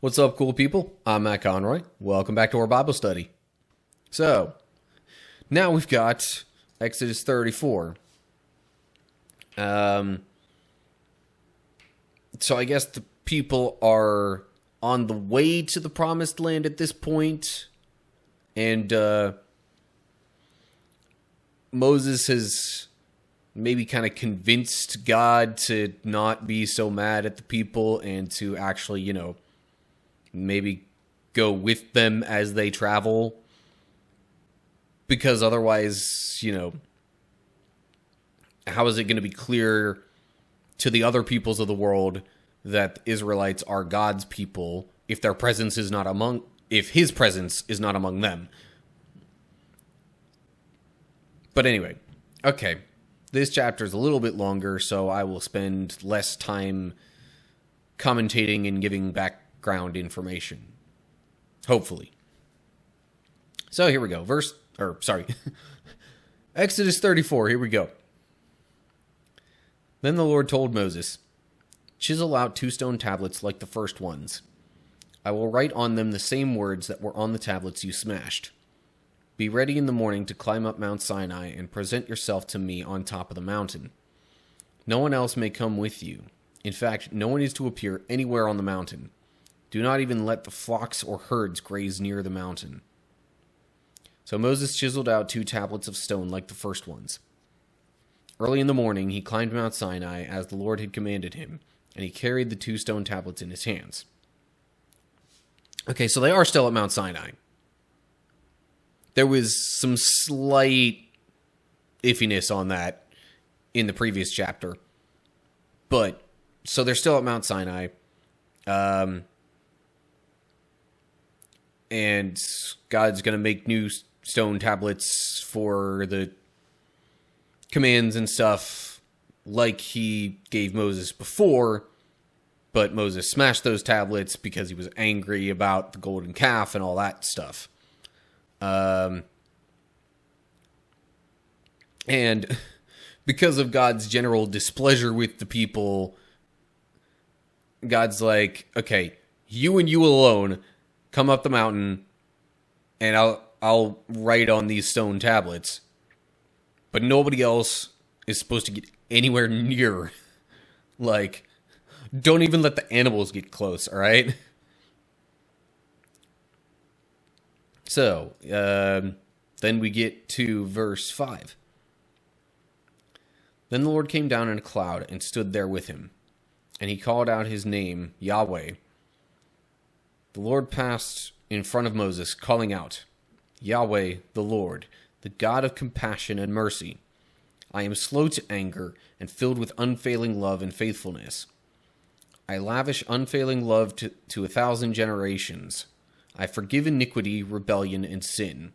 What's up, cool people? I'm Matt Conroy. Welcome back to our Bible study. So, now we've got Exodus 34. So I guess the people are on the way to the promised land at this point, and Moses has maybe kind of convinced God to not be so mad at the people and to actually, maybe go with them as they travel. Because otherwise, how is it going to be clear to the other peoples of the world that the Israelites are God's people if their presence is not if his presence is not among them? But anyway, okay. This chapter is a little bit longer, so I will spend less time commentating and giving background information. Hopefully. So here we go. Exodus 34, here we go. Then the Lord told Moses, "Chisel out 2 stone tablets like the first ones. I will write on them the same words that were on the tablets you smashed. Be ready in the morning to climb up Mount Sinai and present yourself to me on top of the mountain. No one else may come with you. In fact, no one is to appear anywhere on the mountain. Do not even let the flocks or herds graze near the mountain." So Moses chiseled out 2 tablets of stone like the first ones. Early in the morning, he climbed Mount Sinai as the Lord had commanded him, and he carried the 2 stone tablets in his hands. Okay, so they are still at Mount Sinai. There was some slight iffiness on that in the previous chapter. But, so they're still at Mount Sinai. And God's going to make new stone tablets for the commands and stuff like he gave Moses before. But Moses smashed those tablets because he was angry about the golden calf and all that stuff. And because of God's general displeasure with the people, God's like, okay, you and you alone come up the mountain and I'll write on these stone tablets. But nobody else is supposed to get anywhere near. Like, don't even let the animals get close, all right? So, then we get to verse 5. Then the Lord came down in a cloud and stood there with him, and he called out his name, Yahweh. The Lord passed in front of Moses, calling out, "Yahweh, the Lord, the God of compassion and mercy. I am slow to anger and filled with unfailing love and faithfulness. I lavish unfailing love to 1,000 generations. I forgive iniquity, rebellion, and sin,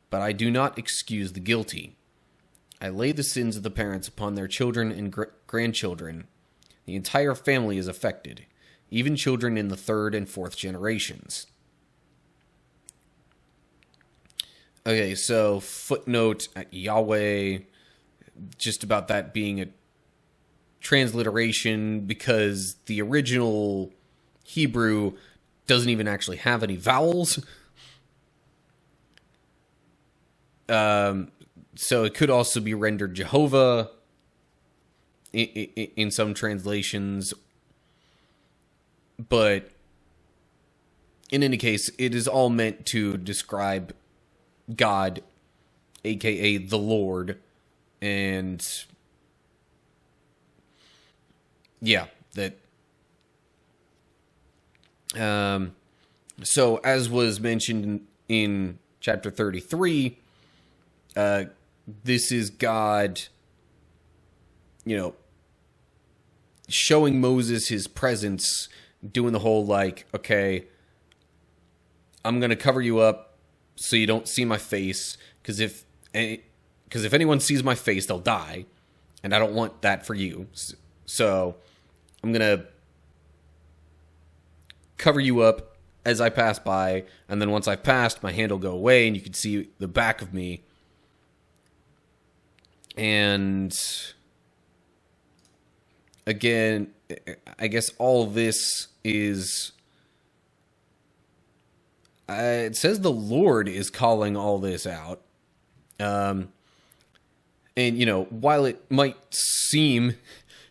but I do not excuse the guilty. I lay the sins of the parents upon their children and grandchildren. The entire family is affected, even children in the 3rd and 4th generations." Okay, so footnote at Yahweh, just about that being a transliteration because the original Hebrew doesn't even actually have any vowels. So it could also be rendered Jehovah in some translations. But in any case, it is all meant to describe God, aka the Lord. And yeah, that. So as was mentioned in chapter 33, this is God, showing Moses his presence, doing the whole okay, I'm going to cover you up so you don't see my face, because if anyone sees my face, they'll die, and I don't want that for you. So I'm going to cover you up as I pass by, and then once I've passed, my hand will go away, and you can see the back of me. And again, I guess all this is It says the Lord is calling all this out. And, while it might seem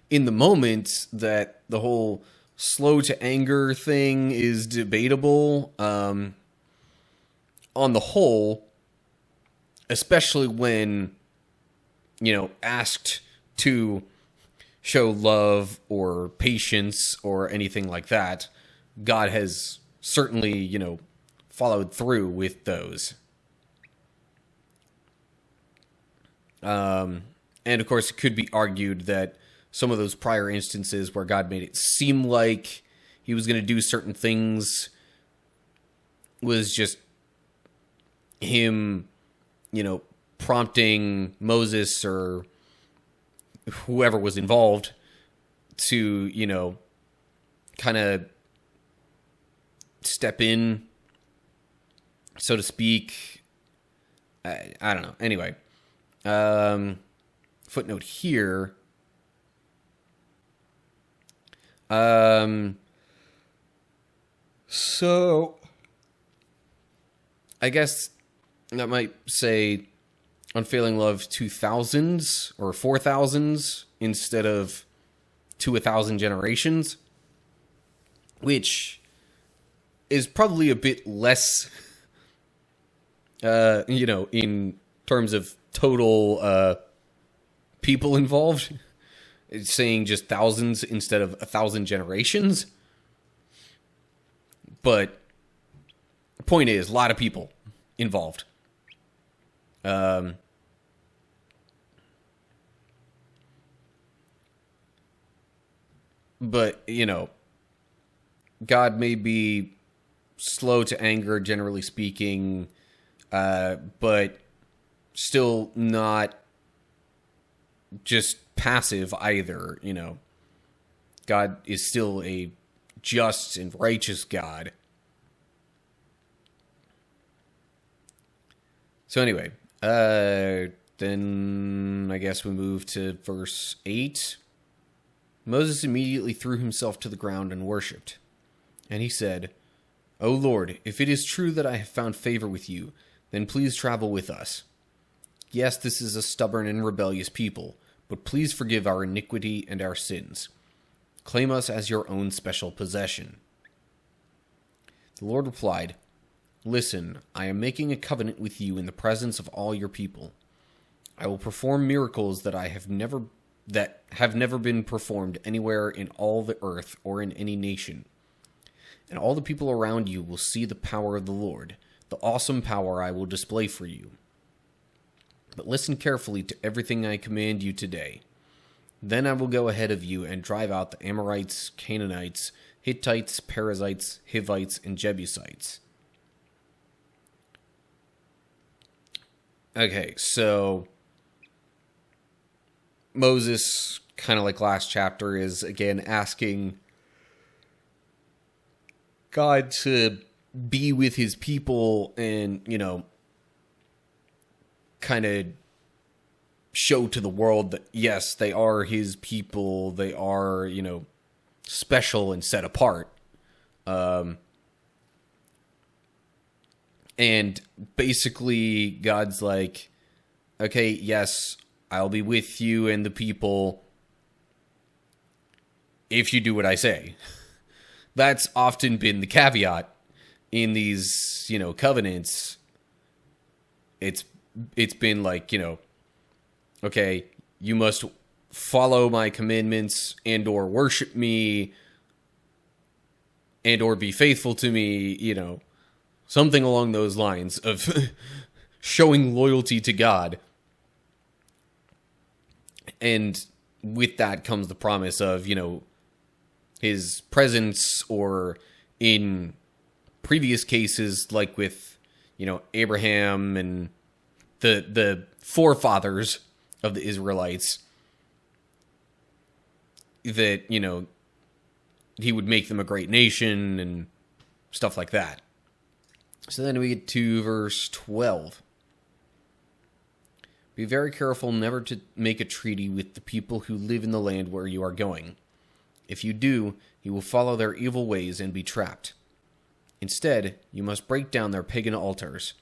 in the moment that the whole slow to anger thing is debatable, on the whole, especially when, asked to show love or patience or anything like that, God has certainly, followed through with those. And of course, it could be argued that some of those prior instances where God made it seem like he was going to do certain things was just him, prompting Moses or whoever was involved to, kind of step in, so to speak. I don't know. Anyway, footnote here. So I guess that might say Unfailing Love 2000s or 4000s instead of to 1,000 generations, which is probably a bit less, in terms of total people involved. It's saying just thousands instead of 1,000 generations. But the point is, a lot of people involved. But, God may be slow to anger, generally speaking, but still not just passive either, God is still a just and righteous God. So anyway, then I guess we move to verse 8. Moses immediately threw himself to the ground and worshipped. And he said, "O Lord, if it is true that I have found favor with you, then please travel with us. Yes, this is a stubborn and rebellious people, but please forgive our iniquity and our sins. Claim us as your own special possession." The Lord replied, "Listen, I am making a covenant with you in the presence of all your people. I will perform miracles that have never been performed anywhere in all the earth or in any nation. And all the people around you will see the power of the Lord, the awesome power I will display for you. But listen carefully to everything I command you today. Then I will go ahead of you and drive out the Amorites, Canaanites, Hittites, Perizzites, Hivites, and Jebusites." Okay, so Moses, kind of like last chapter, is again asking God to be with his people and, kind of show to the world that, yes, they are his people. They are, special and set apart. And basically God's like, okay, yes, I'll be with you and the people if you do what I say. That's often been the caveat in these, covenants. It's been like, okay, you must follow my commandments and or worship me and or be faithful to me, something along those lines of showing loyalty to God. And with that comes the promise of, his presence, or in previous cases, like with, Abraham and the forefathers of the Israelites, that, he would make them a great nation and stuff like that. So then we get to verse 12. "Be very careful never to make a treaty with the people who live in the land where you are going. If you do, you will follow their evil ways and be trapped. Instead, you must break down their pagan altars,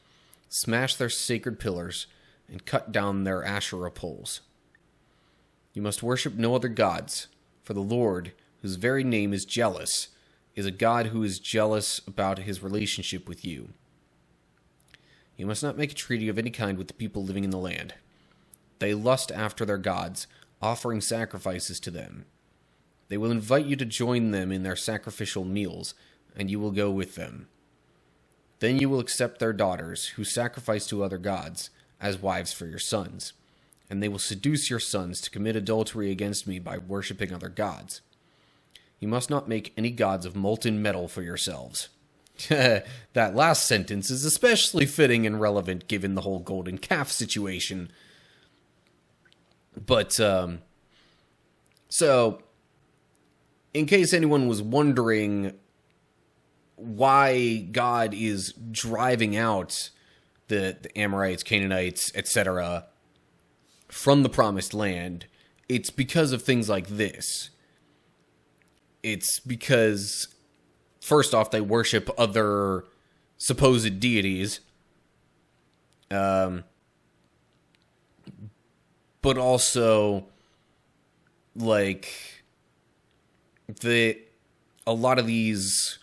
smash their sacred pillars, and cut down their Asherah poles. You must worship no other gods, for the Lord, whose very name is jealous, is a God who is jealous about his relationship with you. You must not make a treaty of any kind with the people living in the land. They lust after their gods, offering sacrifices to them. They will invite you to join them in their sacrificial meals, and you will go with them. Then you will accept their daughters, who sacrifice to other gods, as wives for your sons, and they will seduce your sons to commit adultery against me by worshipping other gods. You must not make any gods of molten metal for yourselves. That last sentence is especially fitting and relevant given the whole golden calf situation. But, so, in case anyone was wondering why God is driving out the Amorites, Canaanites, etc., from the Promised Land, it's because of things like this. It's because, first off, they worship other supposed deities, but also, like, a lot of these,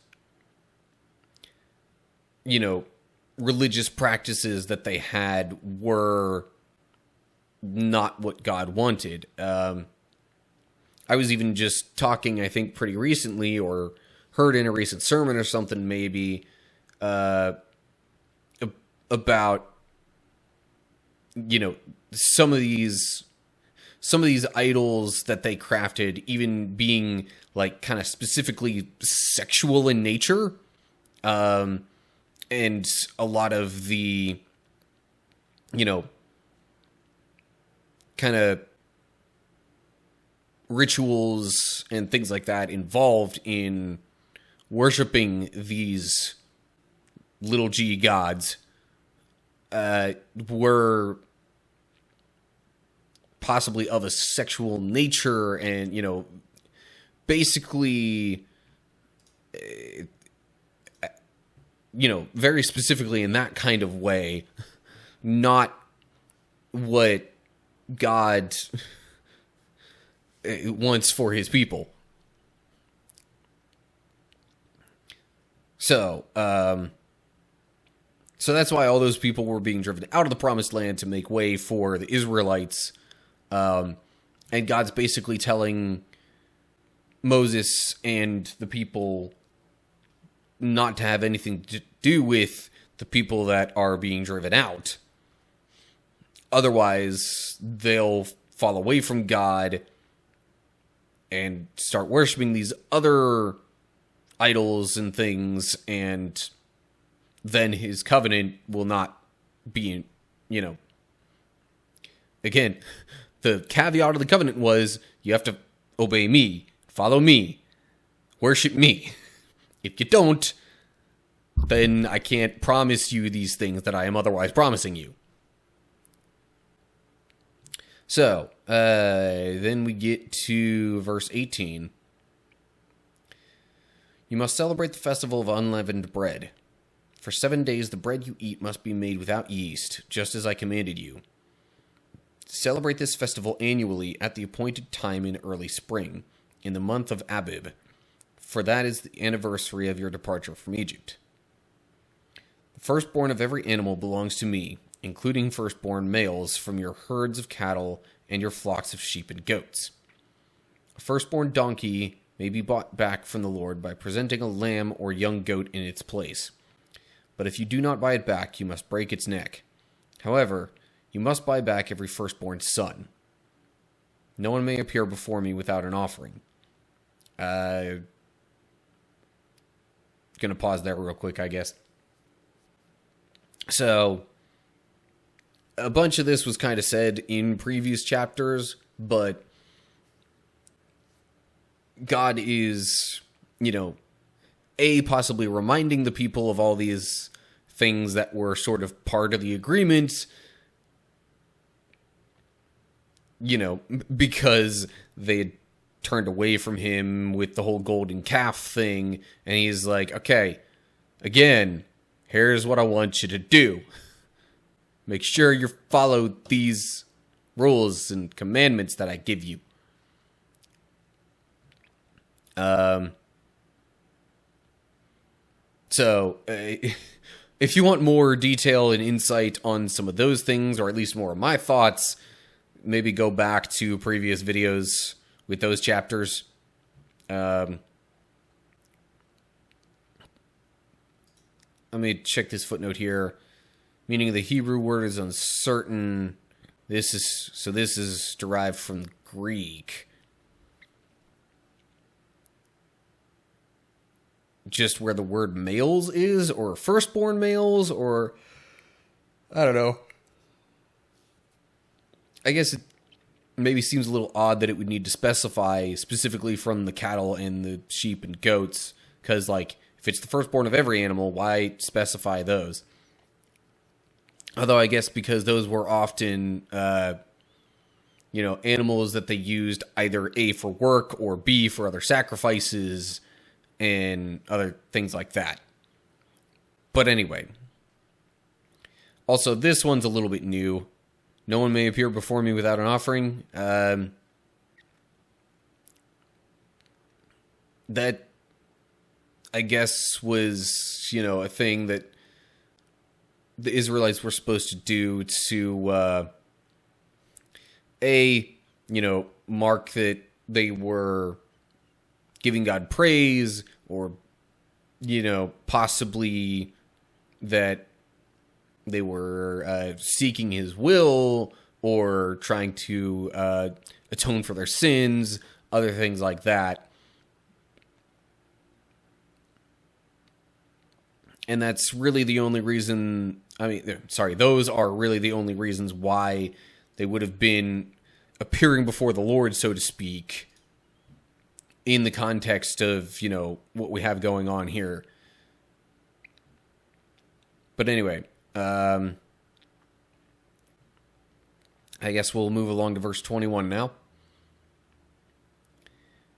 religious practices that they had were not what God wanted. I was even just talking, I think, pretty recently, or heard in a recent sermon or something, maybe, about, some of these idols that they crafted, even being, like, kind of specifically sexual in nature, and a lot of the, kind of rituals and things like that involved in worshiping these little g gods were possibly of a sexual nature, and basically very specifically in that kind of way, not what God wants for his people. So that's why all those people were being driven out of the Promised Land to make way for the Israelites. And God's basically telling Moses and the people not to have anything to do with the people that are being driven out. Otherwise, they'll fall away from God and start worshiping these other idols and things, and then his covenant will not be, again, the caveat of the covenant was you have to obey me, follow me, worship me. If you don't, then I can't promise you these things that I am otherwise promising you. So, then we get to verse 18. You must celebrate the festival of unleavened bread. For 7 days the bread you eat must be made without yeast, just as I commanded you. Celebrate this festival annually at the appointed time in early spring, in the month of Abib, for that is the anniversary of your departure from Egypt. The firstborn of every animal belongs to me, including firstborn males from your herds of cattle and your flocks of sheep and goats. A firstborn donkey may be bought back from the Lord by presenting a lamb or young goat in its place. But if you do not buy it back, you must break its neck. However, you must buy back every firstborn son. No one may appear before me without an offering. Gonna pause there real quick, I guess. So, a bunch of this was kind of said in previous chapters, but God is, possibly reminding the people of all these things that were sort of part of the agreement, because they had turned away from him with the whole golden calf thing, and he's like, okay, Again, here's what I want you to do. Make sure you follow these rules and commandments that I give you. So, if you want more detail and insight on some of those things, or at least more of my thoughts, maybe go back to previous videos with those chapters. Let me check this footnote here. Meaning of the Hebrew word is uncertain. This is derived from Greek. Just where the word males is, or firstborn males, or I don't know. I guess it maybe seems a little odd that it would need to specify specifically from the cattle and the sheep and goats, because, like, if it's the firstborn of every animal, why specify those? Although I guess because those were often, animals that they used either A, for work, or B, for other sacrifices, and other things like that. But anyway. Also, this one's a little bit new. No one may appear before me without an offering. That, I guess, was, a thing that the Israelites were supposed to do to, mark that they were giving God praise, or, possibly that they were seeking his will, or trying to atone for their sins, other things like that. And that's really the only reason, those are really the only reasons why they would have been appearing before the Lord, so to speak, in the context of, what we have going on here. But anyway, I guess we'll move along to verse 21 now.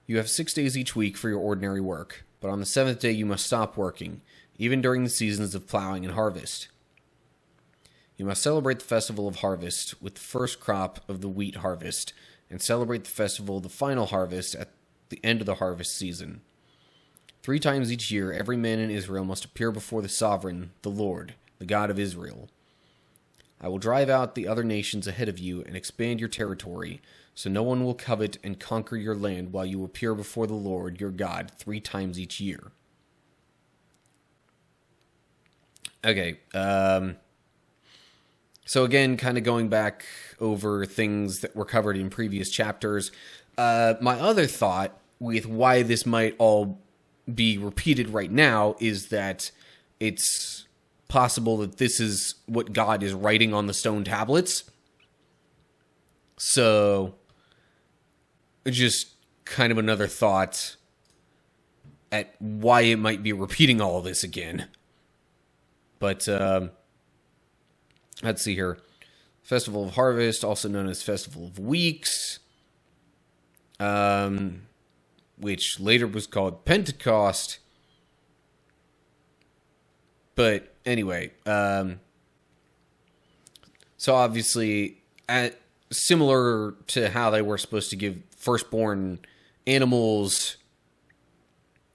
You have 6 days each week for your ordinary work, but on the seventh day you must stop working, even during the seasons of plowing and harvest. You must celebrate the festival of harvest with the first crop of the wheat harvest, and celebrate the festival of the final harvest at the end of the harvest season. 3 times each year, every man in Israel must appear before the sovereign, the Lord, the God of Israel. I will drive out the other nations ahead of you and expand your territory, so no one will covet and conquer your land while you appear before the Lord your God 3 times each year. Okay, so again, kind of going back over things that were covered in previous chapters. My other thought with why this might all be repeated right now is that it's possible that this is what God is writing on the stone tablets. So, just kind of another thought at why it might be repeating all of this again. But, let's see here. Festival of Harvest, also known as Festival of Weeks, which later was called Pentecost. But anyway, so obviously, similar to how they were supposed to give firstborn animals,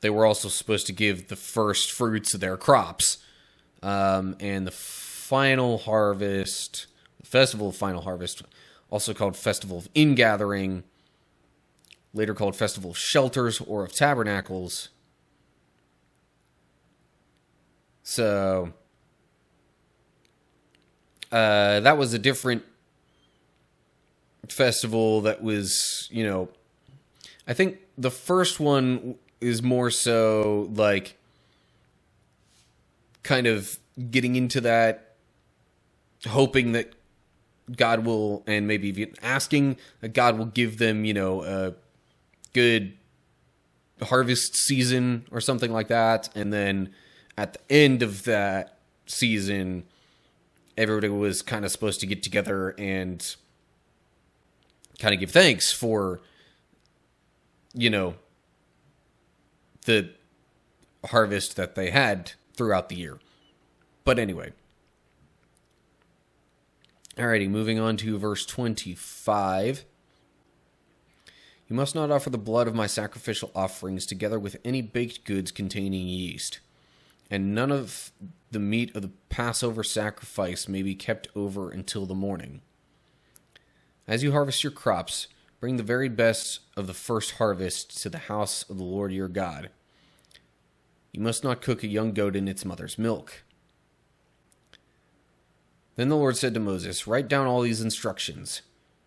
they were also supposed to give the first fruits of their crops. And the final harvest, the Festival of Final Harvest, also called Festival of Ingathering, later called Festival of Shelters or of Tabernacles. So, that was a different festival that was, I think the first one is more so like kind of getting into that, hoping that God will, and maybe even asking that God will give them, a good harvest season or something like that. And then at the end of that season, everybody was kind of supposed to get together and kind of give thanks for, the harvest that they had throughout the year. But anyway. Alrighty, moving on to verse 25. You must not offer the blood of my sacrificial offerings together with any baked goods containing yeast. And none of the meat of the Passover sacrifice may be kept over until the morning. As you harvest your crops, bring the very best of the first harvest to the house of the Lord your God. You must not cook a young goat in its mother's milk. Then the Lord said to Moses, write down all these instructions,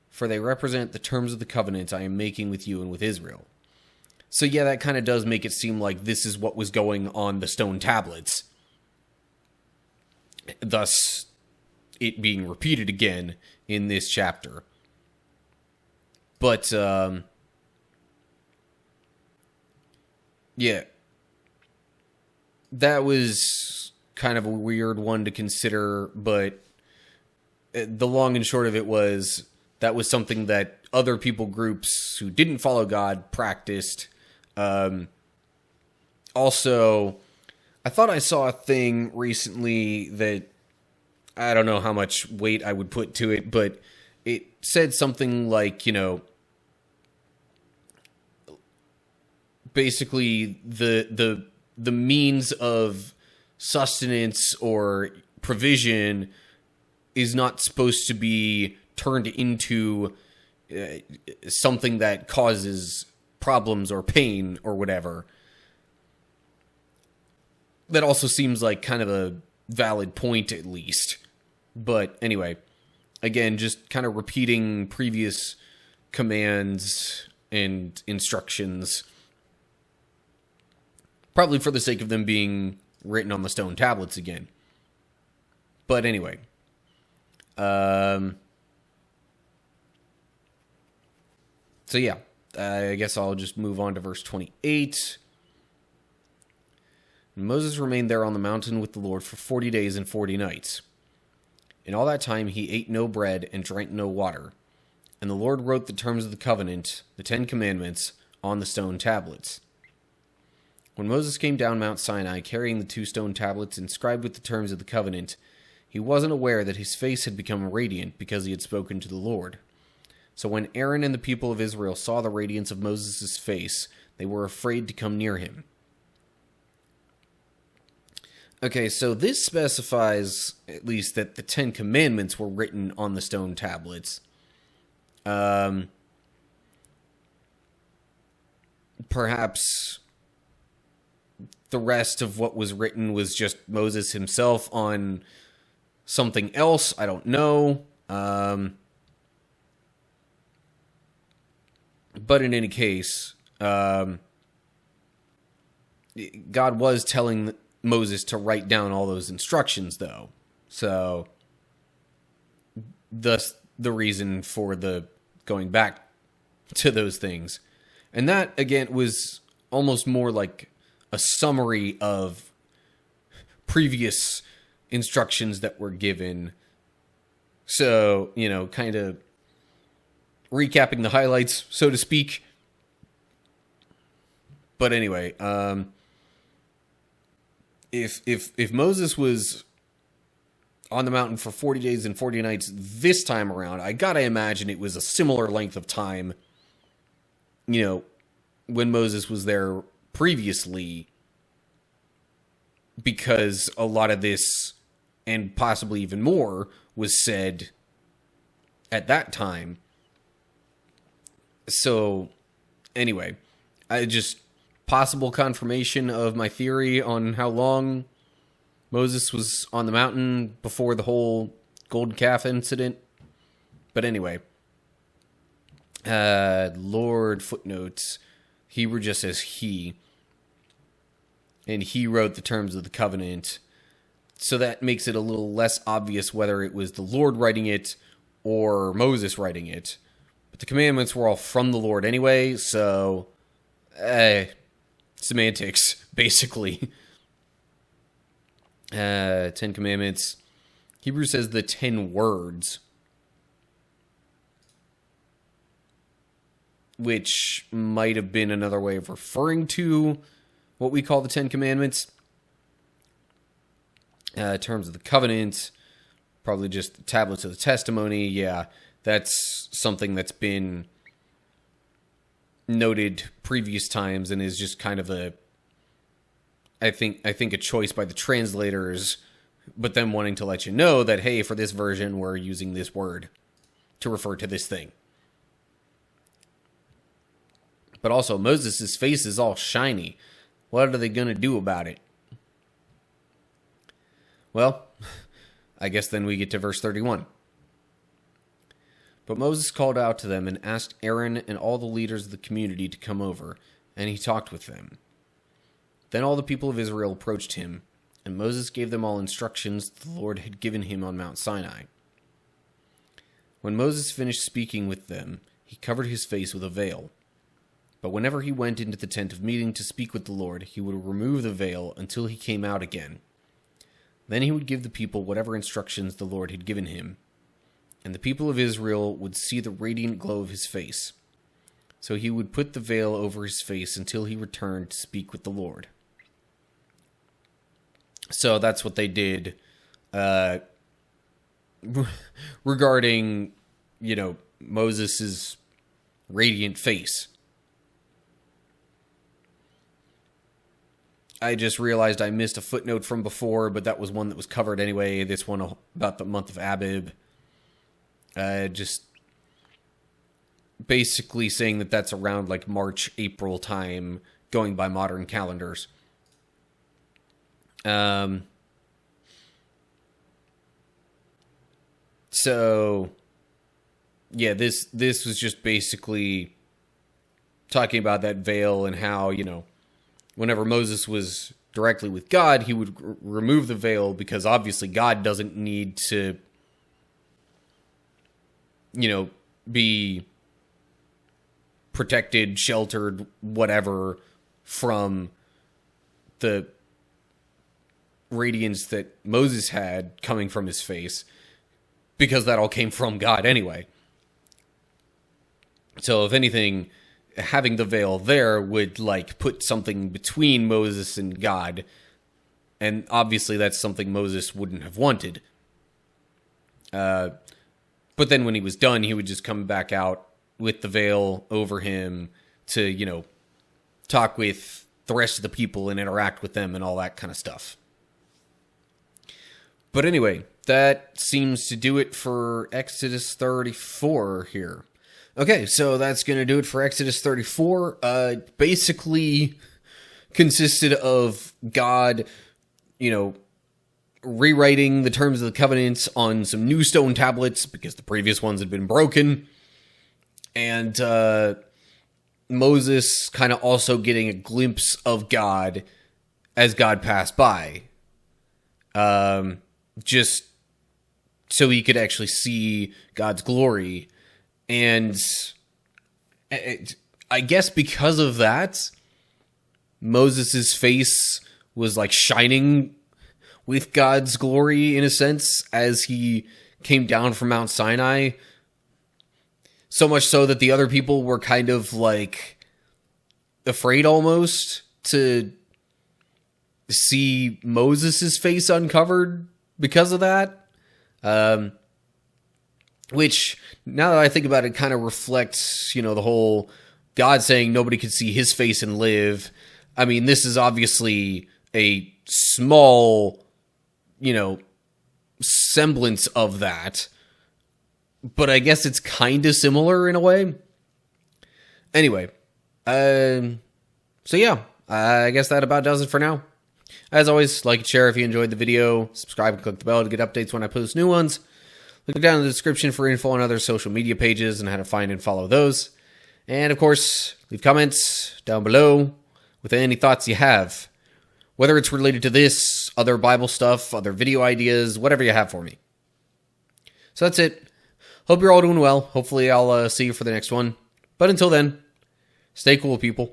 for they represent the terms of the covenant I am making with you and with Israel. So yeah, that kind of does make it seem like this is what was going on the stone tablets. Thus, it being repeated again in this chapter. But, yeah. That was kind of a weird one to consider, but the long and short of it was that was something that other people groups who didn't follow God practiced. Also, I thought I saw a thing recently that I don't know how much weight I would put to it, but it said something like, basically the means of sustenance or provision is not supposed to be turned into something that causes problems or pain or whatever. That also seems like kind of a valid point, at least. But anyway, again, just kind of repeating previous commands and instructions, probably for the sake of them being written on the stone tablets again. But anyway, so yeah, I guess I'll just move on to verse 28. Moses remained there on the mountain with the Lord for 40 days and 40 nights. In all that time he ate no bread and drank no water. And the Lord wrote the terms of the covenant, the 10 Commandments, on the stone tablets. When Moses came down Mount Sinai carrying the 2 stone tablets inscribed with the terms of the covenant, he wasn't aware that his face had become radiant because he had spoken to the Lord. So when Aaron and the people of Israel saw the radiance of Moses' face, they were afraid to come near him. Okay, so this specifies, at least, that the 10 Commandments were written on the stone tablets. Perhaps the rest of what was written was just Moses himself on something else. I don't know. But in any case, God was telling Moses to write down all those instructions, though. So, thus the reason for the going back to those things. And that, again, was almost more like a summary of previous instructions that were given. So, kind of recapping the highlights, so to speak. But anyway, if Moses was on the mountain for 40 days and 40 nights this time around, I gotta imagine it was a similar length of time, when Moses was there previously, because a lot of this, and possibly even more, was said at that time. So, anyway, possible confirmation of my theory on how long Moses was on the mountain before the whole golden calf incident. But anyway, Lord footnotes, Hebrew just says he, and he wrote the terms of the covenant, so that makes it a little less obvious whether it was the Lord writing it or Moses writing it. But the commandments were all from the Lord anyway, so semantics, basically. 10 Commandments. Hebrew says the 10 words, which might have been another way of referring to what we call the 10 Commandments. In terms of the covenant, probably just the tablets of the testimony. Yeah, that's something that's been noted previous times and is just kind of I think a choice by the translators, but them wanting to let you know that, hey, for this version, we're using this word to refer to this thing. But also, Moses' face is all shiny. What are they going to do about it? Well, I guess then we get to verse 31. But Moses called out to them and asked Aaron and all the leaders of the community to come over, and he talked with them. Then all the people of Israel approached him, and Moses gave them all instructions the Lord had given him on Mount Sinai. When Moses finished speaking with them, he covered his face with a veil. But whenever he went into the tent of meeting to speak with the Lord, he would remove the veil until he came out again. Then he would give the people whatever instructions the Lord had given him, and the people of Israel would see the radiant glow of his face. So he would put the veil over his face until he returned to speak with the Lord. So that's what they did regarding, Moses' radiant face. I just realized I missed a footnote from before, but that was one that was covered anyway. This one about the month of Abib. Just basically saying that that's around like March, April time, going by modern calendars. So yeah, this was just basically talking about that veil and how, whenever Moses was directly with God, he would remove the veil because obviously God doesn't need to, be protected, sheltered, whatever, from the radiance that Moses had coming from his face, because that all came from God anyway. So if anything, having the veil there would put something between Moses and God, and obviously that's something Moses wouldn't have wanted. But then when he was done, he would just come back out with the veil over him to, talk with the rest of the people and interact with them and all that kind of stuff. But anyway, that seems to do it for Exodus 34 here. Okay, so that's going to do it for Exodus 34. Basically consisted of God, rewriting the terms of the covenants on some new stone tablets because the previous ones had been broken. And Moses kind of also getting a glimpse of God as God passed by. Just so he could actually see God's glory. And I guess because of that, Moses' face was shining with God's glory in a sense as he came down from Mount Sinai. So much so that the other people were kind of afraid almost to see Moses' face uncovered because of that. Which, now that I think about it, kind of reflects, the whole God saying nobody could see his face and live. I mean, this is obviously a small, semblance of that. But I guess it's kind of similar in a way. Anyway, so yeah, I guess that about does it for now. As always, like and share if you enjoyed the video. Subscribe and click the bell to get updates when I post new ones. Look down in the description for info on other social media pages and how to find and follow those. And of course, leave comments down below with any thoughts you have. Whether it's related to this, other Bible stuff, other video ideas, whatever you have for me. So that's it. Hope you're all doing well. Hopefully I'll see you for the next one. But until then, stay cool, people.